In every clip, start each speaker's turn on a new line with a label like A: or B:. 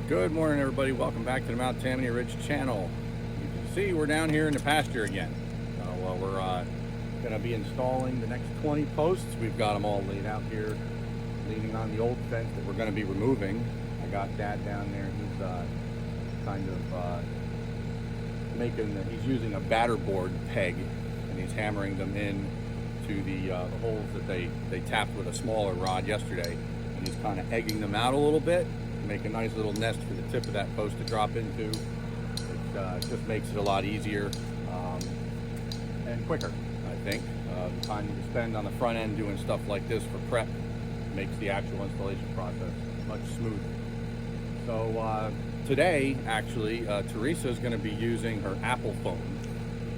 A: Good morning, everybody. Welcome back to the Mount Tammany Ridge channel. You can see we're down here in the pasture again. We're going to be installing the next 20 posts. We've got them all laid out here, leaning on the old fence that we're going to be removing. I got Dad down there. He's using a batter board peg, and he's hammering them in to the holes that they tapped with a smaller rod yesterday. And he's kind of egging them out a little bit. Make a nice little nest for the tip of that post to drop into. It just makes it a lot easier and quicker, I think. The time you spend on the front end doing stuff like this for prep makes the actual installation process much smoother. So today, actually, Teresa is going to be using her Apple phone.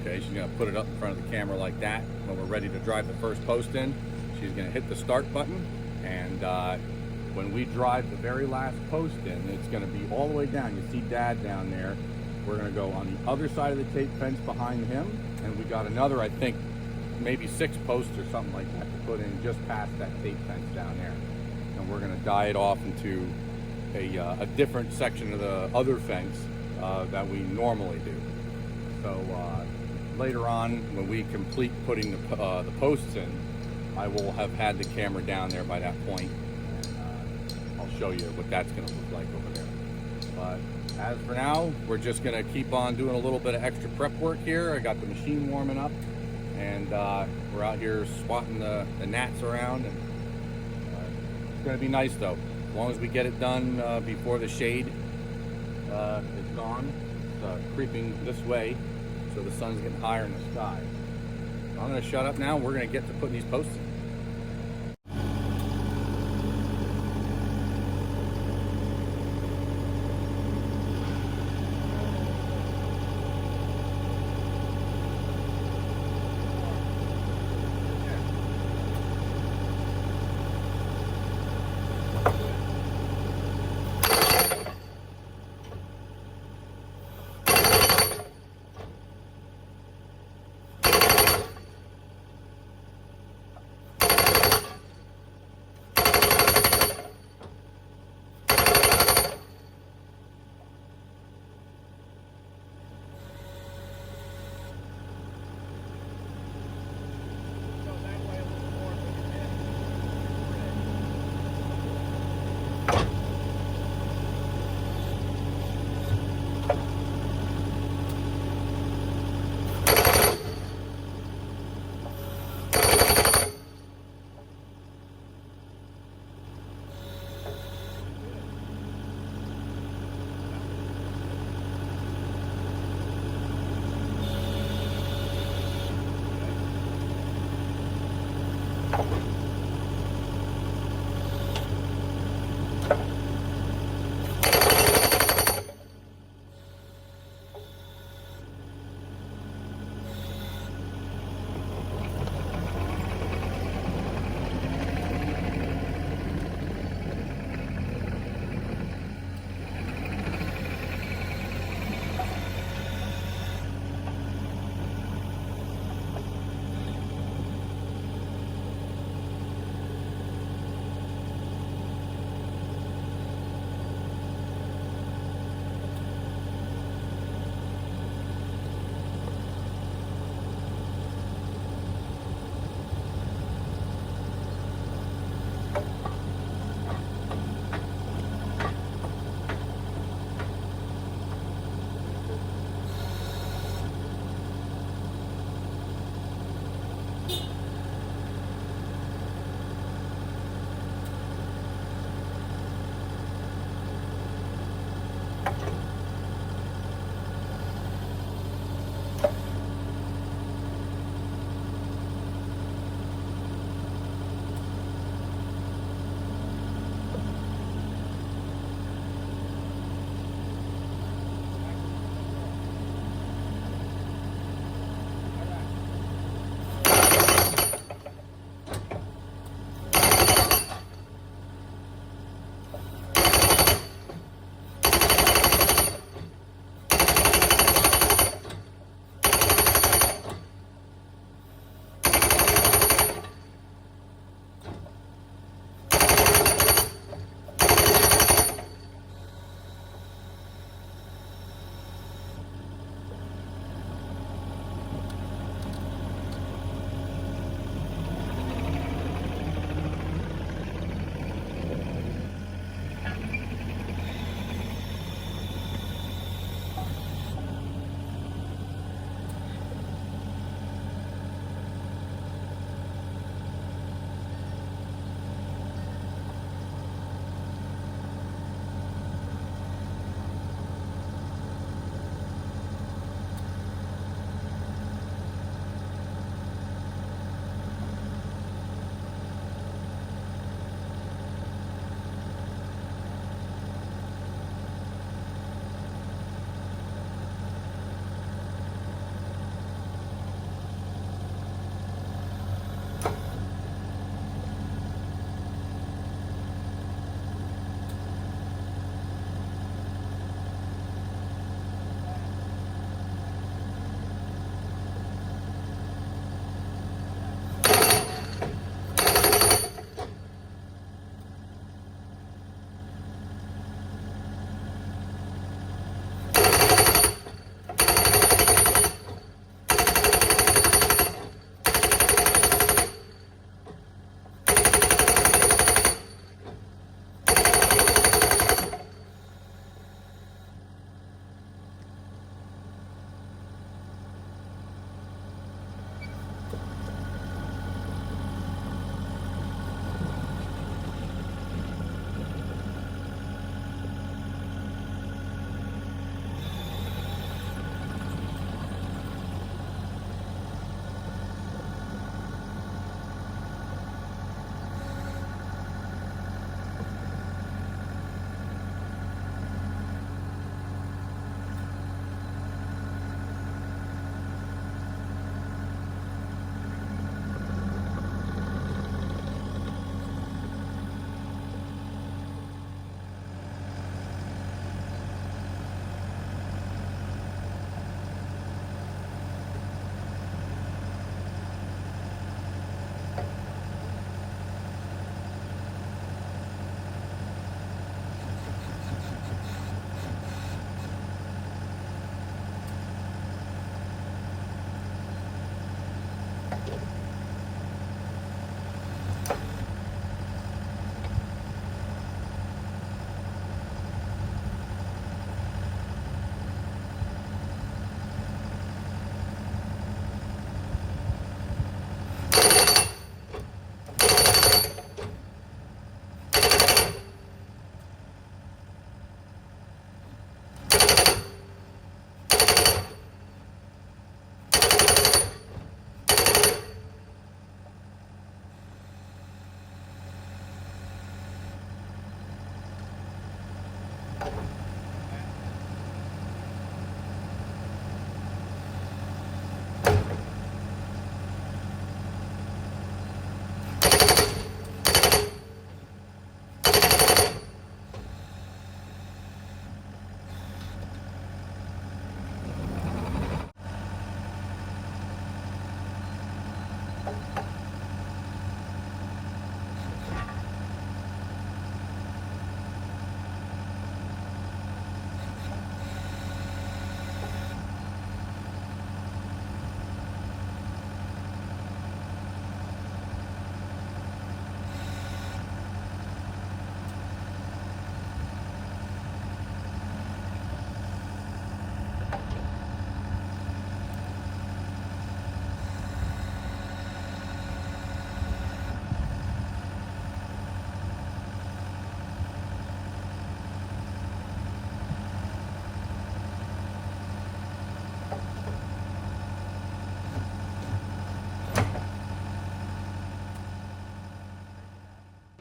A: Okay, she's going to put it up in front of the camera like that. When we're ready to drive the first post in, she's going to hit the start button, and when we drive the very last post in, it's going to be all the way down. You see Dad down there. We're going to go on the other side of the tape fence behind him, and we got another, I think, maybe 6 posts or something like that to put in just past that tape fence down there. And we're going to die it off into a different section of the other fence that we normally do. So later on, when we complete putting the posts in, I will have had the camera down there by that point. I'll show you what that's going to look like over there. But as for now, we're just going to keep on doing a little bit of extra prep work here. I got the machine warming up, and we're out here swatting the gnats around. And it's going to be nice though, as long as we get it done before the shade is gone. It's creeping this way, so the sun's getting higher in the sky. So I'm going to shut up now. We're going to get to putting these posts in.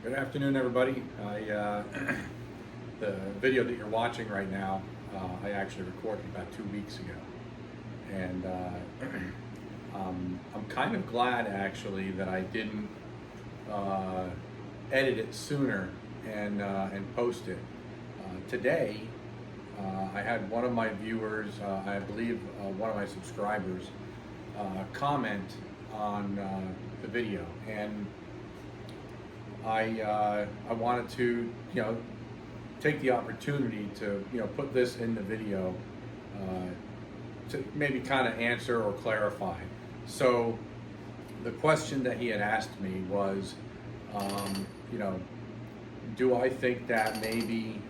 B: Good afternoon, everybody. The video that you're watching right now, I actually recorded about 2 weeks ago, and I'm kind of glad actually that I didn't edit it sooner and post it. Today, I had one of my viewers, I believe one of my subscribers, comment on the video, and I wanted to, take the opportunity to, put this in the video to maybe kind of answer or clarify. So the question that he had asked me was, do I think that maybe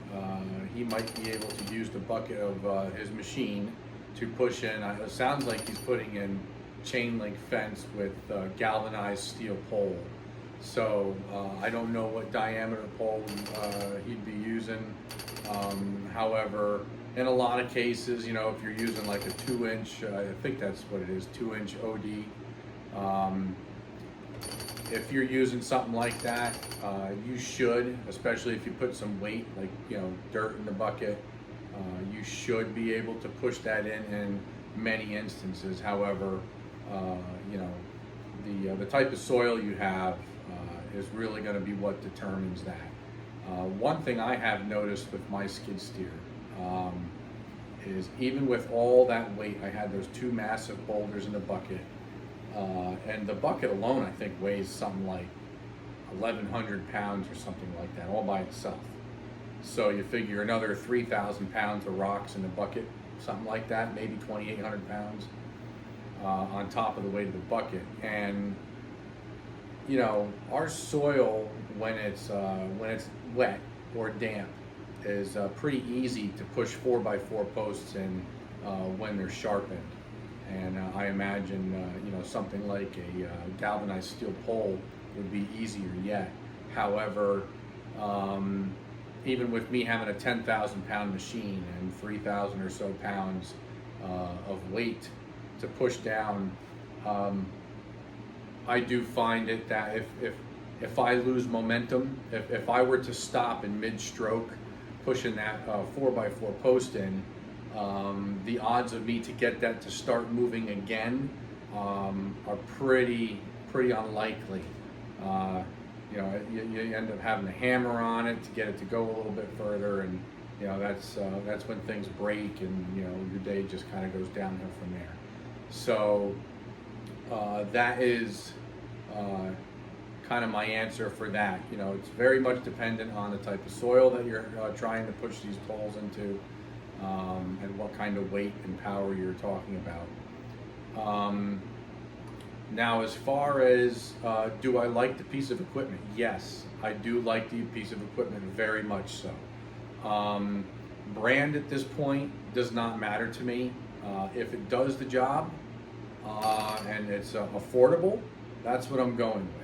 B: he might be able to use the bucket of his machine to push in? It sounds like he's putting in chain link fence with galvanized steel pole. So I don't know what diameter pole he'd be using. However, in a lot of cases, if you're using like a 2-inch, I think that's what it is, 2-inch OD. If you're using something like that, you should, especially if you put some weight, like dirt in the bucket, you should be able to push that in many instances. However, the type of soil you have is really going to be what determines that. One thing I have noticed with my skid steer is even with all that weight, I had those 2 massive boulders in the bucket, and the bucket alone I think weighs something like 1,100 pounds or something like that, all by itself. So you figure another 3,000 pounds of rocks in the bucket, something like that, maybe 2,800 pounds on top of the weight of the bucket. And our soil, when it's wet or damp, is pretty easy to push 4x4 posts in when they're sharpened. And I imagine something like a galvanized steel pole would be easier yet. However, even with me having a 10,000 pound machine and 3,000 or so pounds of weight to push down, I do find it that if I lose momentum, if I were to stop in mid-stroke pushing that 4x4 post in, the odds of me to get that to start moving again are pretty unlikely. You end up having to hammer on it to get it to go a little bit further, and that's when things break, and your day just kind of goes downhill from there. So that is kind of my answer for that. It's very much dependent on the type of soil that you're trying to push these poles into, and what kind of weight and power you're talking about. Now, as far as do I like the piece of equipment? Yes, I do like the piece of equipment very much so. Brand at this point does not matter to me. If it does the job and it's affordable, that's what I'm going with.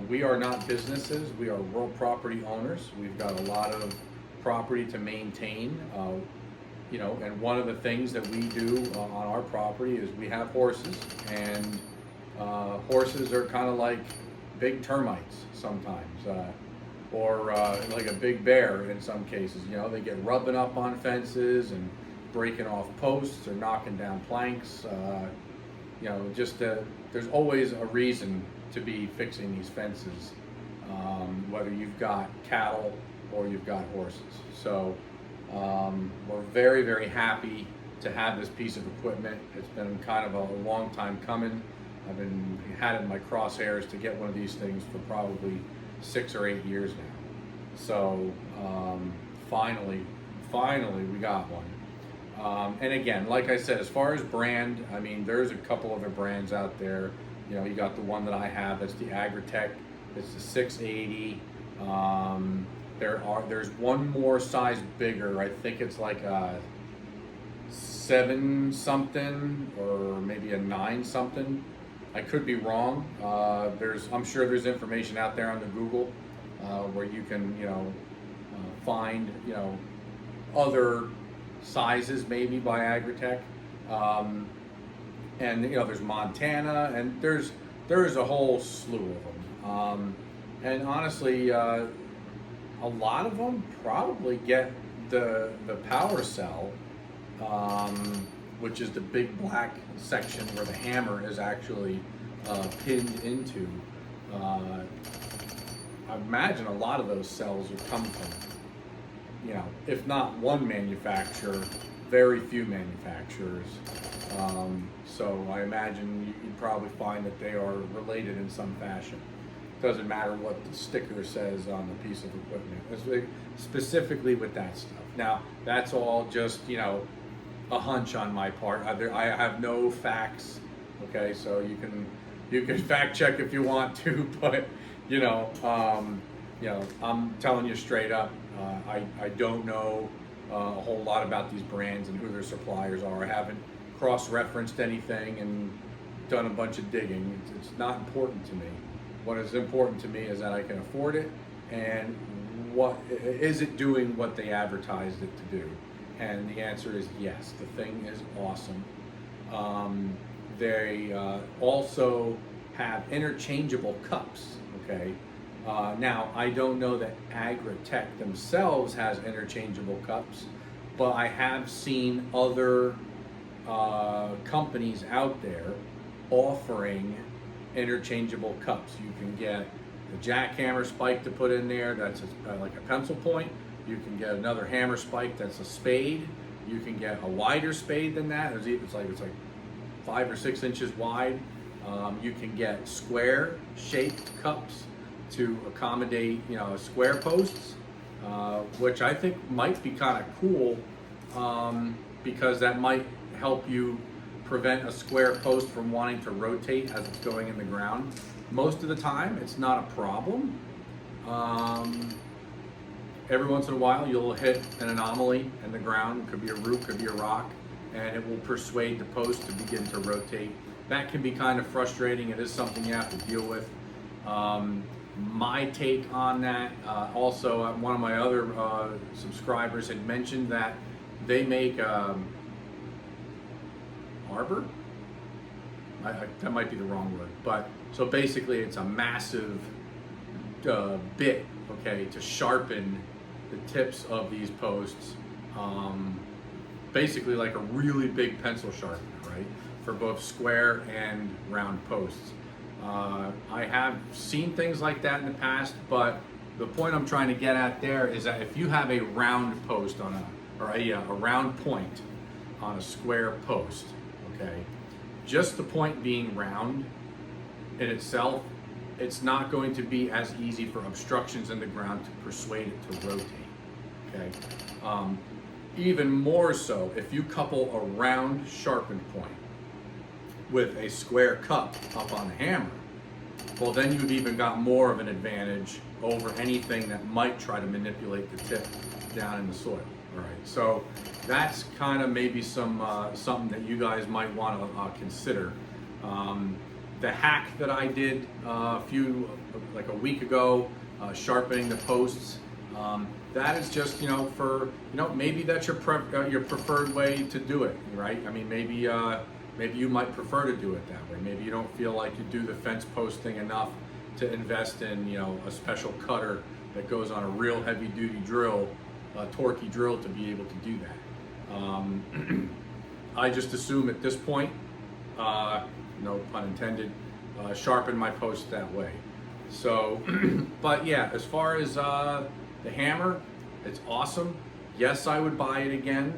B: We are not businesses, we are rural property owners. We've got a lot of property to maintain, and one of the things that we do on our property is we have horses, and horses are kind of like big termites sometimes, or like a big bear in some cases. They get rubbing up on fences and breaking off posts or knocking down planks. There's always a reason to be fixing these fences, whether you've got cattle or you've got horses. So we're very, very happy to have this piece of equipment. It's been kind of a long time coming. I've had it in my crosshairs to get one of these things for probably 6 or 8 years now. So finally we got one. And again, like I said, as far as brand, there's a couple other brands out there. You got the one that I have, that's the AGROTK. It's the 680. There's one more size bigger. I think it's like a 7 something or maybe a 9 something. I could be wrong. I'm sure there's information out there on the Google where you can find other sizes maybe by AGROTK. And there's Montana, and there's a whole slew of them. And honestly, a lot of them probably get the power cell, which is the big black section where the hammer is actually pinned into. I imagine a lot of those cells would come from, if not one manufacturer, very few manufacturers. So I imagine you'd probably find that they are related in some fashion. Doesn't matter what the sticker says on the piece of equipment, specifically with that stuff. Now, that's all just, a hunch on my part. I have no facts, okay? So you can fact check if you want to, but, I'm telling you straight up, I don't know a whole lot about these brands and who their suppliers are. I haven't cross-referenced anything and done a bunch of digging. It's not important to me. What is important to me is that I can afford it, and what is it doing what they advertised it to do? And the answer is yes. The thing is awesome. They also have interchangeable cups. Okay. Now I don't know that AGROTK themselves has interchangeable cups, but I have seen other companies out there offering interchangeable cups. You can get a jackhammer spike to put in there, that's like a pencil point. You can get another hammer spike that's a spade. You can get a wider spade than that. It's like 5 or 6 inches wide. You can get square shaped cups to accommodate, square posts, which I think might be kind of cool, because that might help you prevent a square post from wanting to rotate as it's going in the ground. Most of the time, it's not a problem. Every once in a while, you'll hit an anomaly in the ground. It could be a root, could be a rock, and it will persuade the post to begin to rotate. That can be kind of frustrating. It is something you have to deal with. My take on that, also one of my other subscribers had mentioned that they make arbor? That might be the wrong word, but so basically it's a massive bit, okay, to sharpen the tips of these posts, basically like a really big pencil sharpener, right, for both square and round posts. I have seen things like that in the past, but the point I'm trying to get at there is that if you have a round post or a round point on a square post, okay, just the point being round in itself, it's not going to be as easy for obstructions in the ground to persuade it to rotate, okay? Even more so, if you couple a round sharpened point with a square cup up on the hammer, well, then you've even got more of an advantage over anything that might try to manipulate the tip down in the soil. All right, so that's kind of maybe some something that you guys might want to consider. The hack that I did like a week ago, sharpening the posts, that is just, for, maybe that's your preferred way to do it, right? I mean, maybe you might prefer to do it that way. Maybe you don't feel like you do the fence posting enough to invest in, a special cutter that goes on a real heavy duty drill, a torquey drill, to be able to do that. I just assume at this point, no pun intended, sharpen my posts that way. So, but yeah, as far as the hammer, it's awesome. Yes, I would buy it again,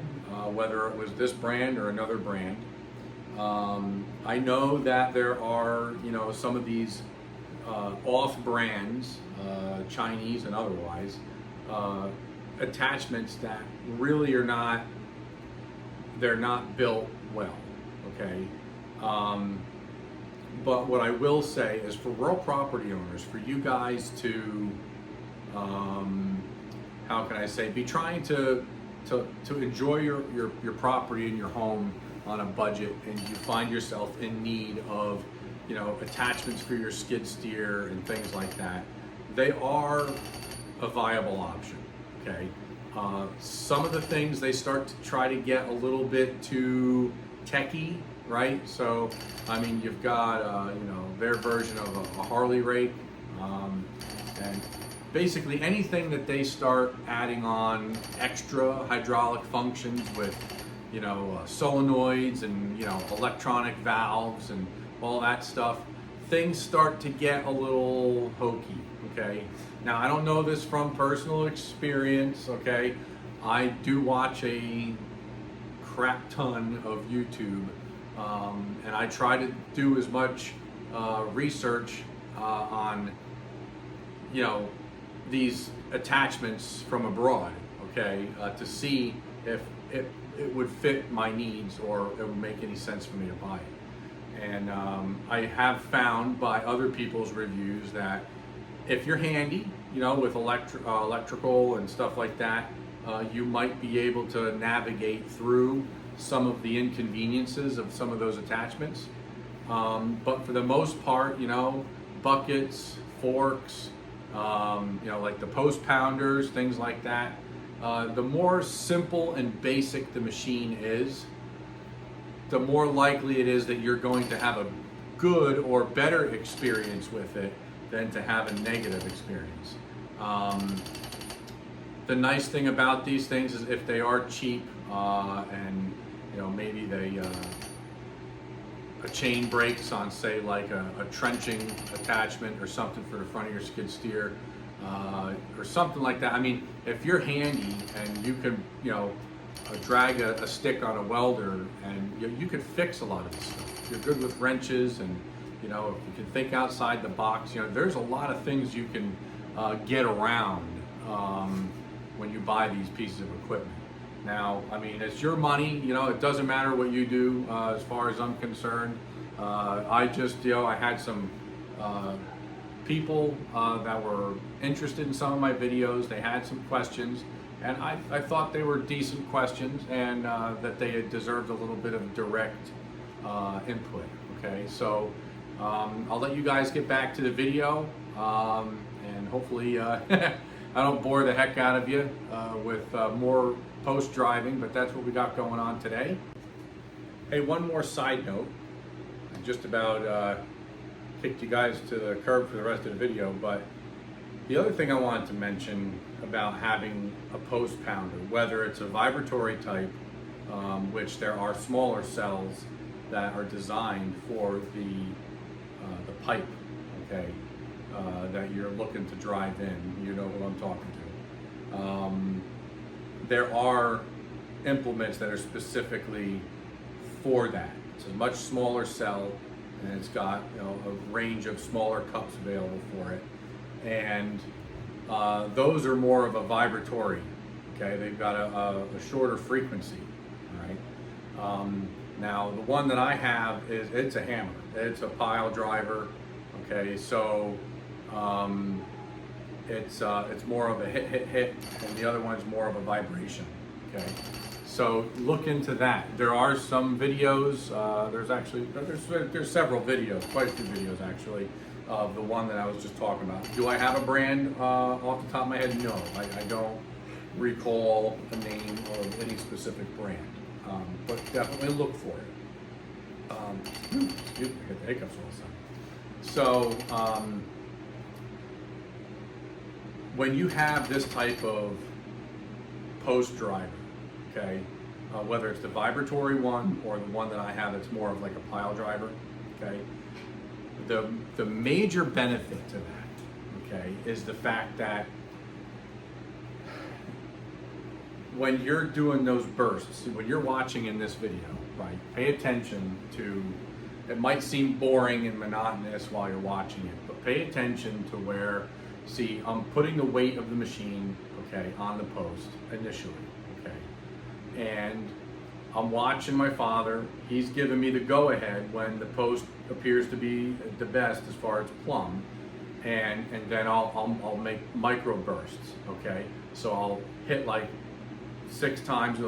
B: whether it was this brand or another brand. I know that there are, some of these off brands, Chinese and otherwise, attachments that really are not, they're not built well, okay? But what I will say is, for rural property owners, for you guys to, how can I say, be trying to enjoy your property and your home on a budget, and you find yourself in need of, attachments for your skid steer and things like that, they are a viable option, okay? Some of the things, they start to try to get a little bit too techie, right? So, I mean, you've got, their version of a Harley rake. okay? Basically anything that they start adding on extra hydraulic functions with, you know, solenoids and, you know, electronic valves and all that stuff, things start to get a little hokey, okay? Now, I don't know this from personal experience, okay? I do watch a crap ton of YouTube, and I try to do as much research on, you know, these attachments from abroad, okay, to see if it would fit my needs or it would make any sense for me to buy it. And I have found by other people's reviews that if you're handy, you know, with electrical and stuff like that, you might be able to navigate through some of the inconveniences of some of those attachments. But for the most part, you know, buckets, forks, you know, like the post pounders, things like that, the more simple and basic the machine is, the more likely it is that you're going to have a good or better experience with it than to have a negative experience. The nice thing about these things is if they are cheap, and you know, maybe they a chain breaks on, say, like a trenching attachment or something for the front of your skid steer, or something like that. I mean, if you're handy and you can, you know, drag a stick on a welder, and you could fix a lot of this stuff. If you're good with wrenches, and you know, if you can think outside the box, you know, there's a lot of things you can get around when you buy these pieces of equipment. Now, I mean, it's your money, you know, it doesn't matter what you do as far as I'm concerned. I just, you know, I had some people that were interested in some of my videos. They had some questions, and I thought they were decent questions, and that they had deserved a little bit of direct input, okay? So I'll let you guys get back to the video, and hopefully I don't bore the heck out of you with more post driving, but that's what we got going on today. Hey, one more side note. I just about kicked you guys to the curb for the rest of the video, but the other thing I wanted to mention about having a post pounder, whether it's a vibratory type, which there are smaller cells that are designed for the pipe, okay, that you're looking to drive in, you know who I'm talking to. There are implements that are specifically for that. It's a much smaller cell, and it's got, you know, a range of smaller cups available for it, and those are more of a vibratory. Okay, they've got a shorter frequency. All right. Now the one that I have it's a hammer. It's a pile driver. Okay, so it's more of a hit, and the other one's more of a vibration. Okay, so look into that. There are some videos. There's several videos, quite a few videos actually, of the one that I was just talking about. Do I have a brand off the top of my head? No, I don't recall the name of any specific brand, but definitely look for it. Excuse me, I get the hiccups all of a sudden. So when you have this type of post driver, okay, whether it's the vibratory one or the one that I have that's more of like a pile driver, okay, the major benefit to that, okay, is the fact that when you're doing those bursts, when you're watching in this video, right, pay attention to, it might seem boring and monotonous while you're watching it, but pay attention to where, see, I'm putting the weight of the machine, okay, on the post initially, okay, and I'm watching my father. He's giving me the go-ahead when the post appears to be the best as far as plumb, and then I'll make micro bursts, okay, so I'll hit like 6 times,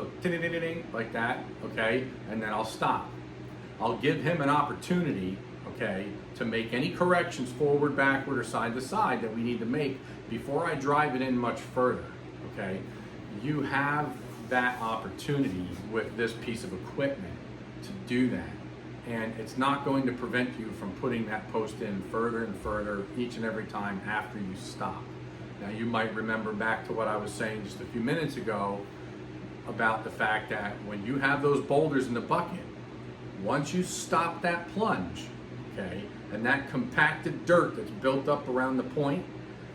B: like that, okay, and then I'll stop. I'll give him an opportunity, okay, to make any corrections forward, backward, or side to side that we need to make before I drive it in much further, okay. You have that opportunity with this piece of equipment to do that, and it's not going to prevent you from putting that post in further and further each and every time after you stop. Now you might remember back to what I was saying just a few minutes ago about the fact that when you have those boulders in the bucket, once you stop that plunge, okay, and that compacted dirt that's built up around the point,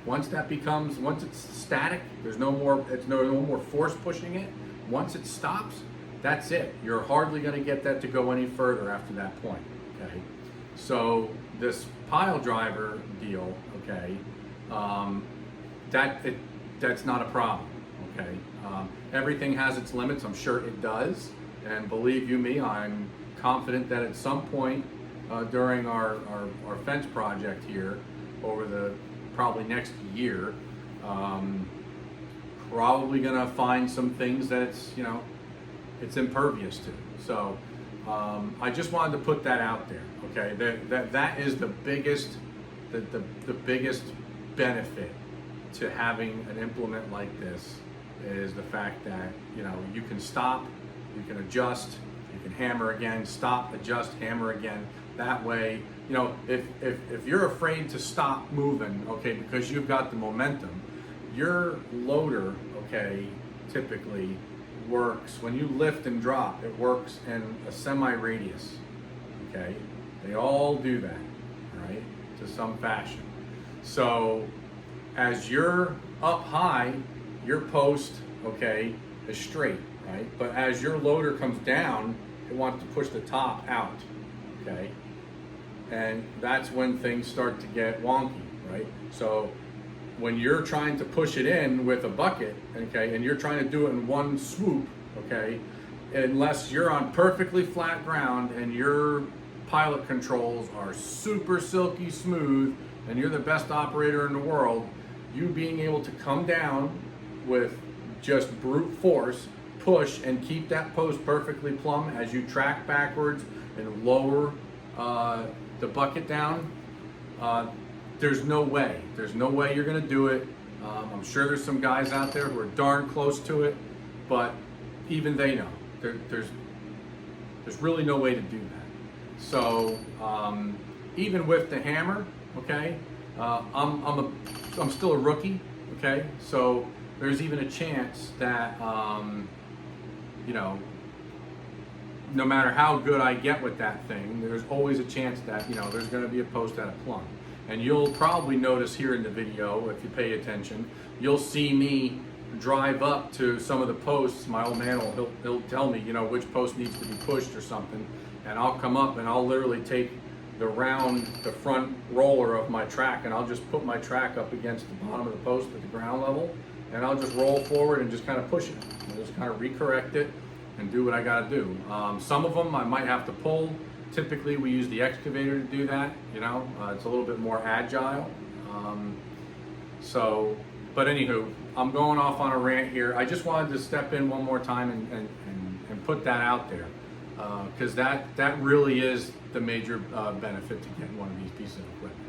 B: once it's static, it's no more force pushing it. Once it stops, that's it. You're hardly going to get that to go any further after that point, okay? So this pile driver deal, okay, that's not a problem, okay? Everything has its limits, I'm sure it does, and believe you me, I'm confident that at some point during our fence project here over the probably next year, probably gonna find some things that it's impervious to. So I just wanted to put that out there, okay? That is the biggest benefit to having an implement like this, is the fact that you can stop, you can adjust, you can hammer again, stop, adjust, hammer again. That way, if you're afraid to stop moving, okay, because you've got the momentum, your loader, okay, typically works, when you lift and drop, it works in a semi-radius, okay? They all do that, right, to some fashion. So as you're up high, your post, okay, is straight, right? But as your loader comes down, it wants to push the top out, okay? And that's when things start to get wonky, right? So when you're trying to push it in with a bucket, okay, and you're trying to do it in one swoop, okay, unless you're on perfectly flat ground and your pilot controls are super silky smooth and you're the best operator in the world, you being able to come down with just brute force, push, and keep that post perfectly plumb as you track backwards and lower the bucket down, there's no way you're gonna do it. I'm sure there's some guys out there who are darn close to it, but even they know there's really no way to do that. So even with the hammer, okay, I'm still a rookie, okay, so there's even a chance that no matter how good I get with that thing, there's always a chance that there's going to be a post at a plumb. And you'll probably notice here in the video, if you pay attention, you'll see me drive up to some of the posts. My old man he'll tell me which post needs to be pushed or something, and I'll come up and I'll literally take the front roller of my track, and I'll just put my track up against the bottom of the post at the ground level, and I'll just roll forward and just kind of push it. I'll just kind of recorrect it and do what I got to do. Some of them I might have to pull. Typically we use the excavator to do that, it's a little bit more agile. But anywho, I'm going off on a rant here. I just wanted to step in one more time and put that out there, because that really is the major benefit to getting one of these pieces of equipment.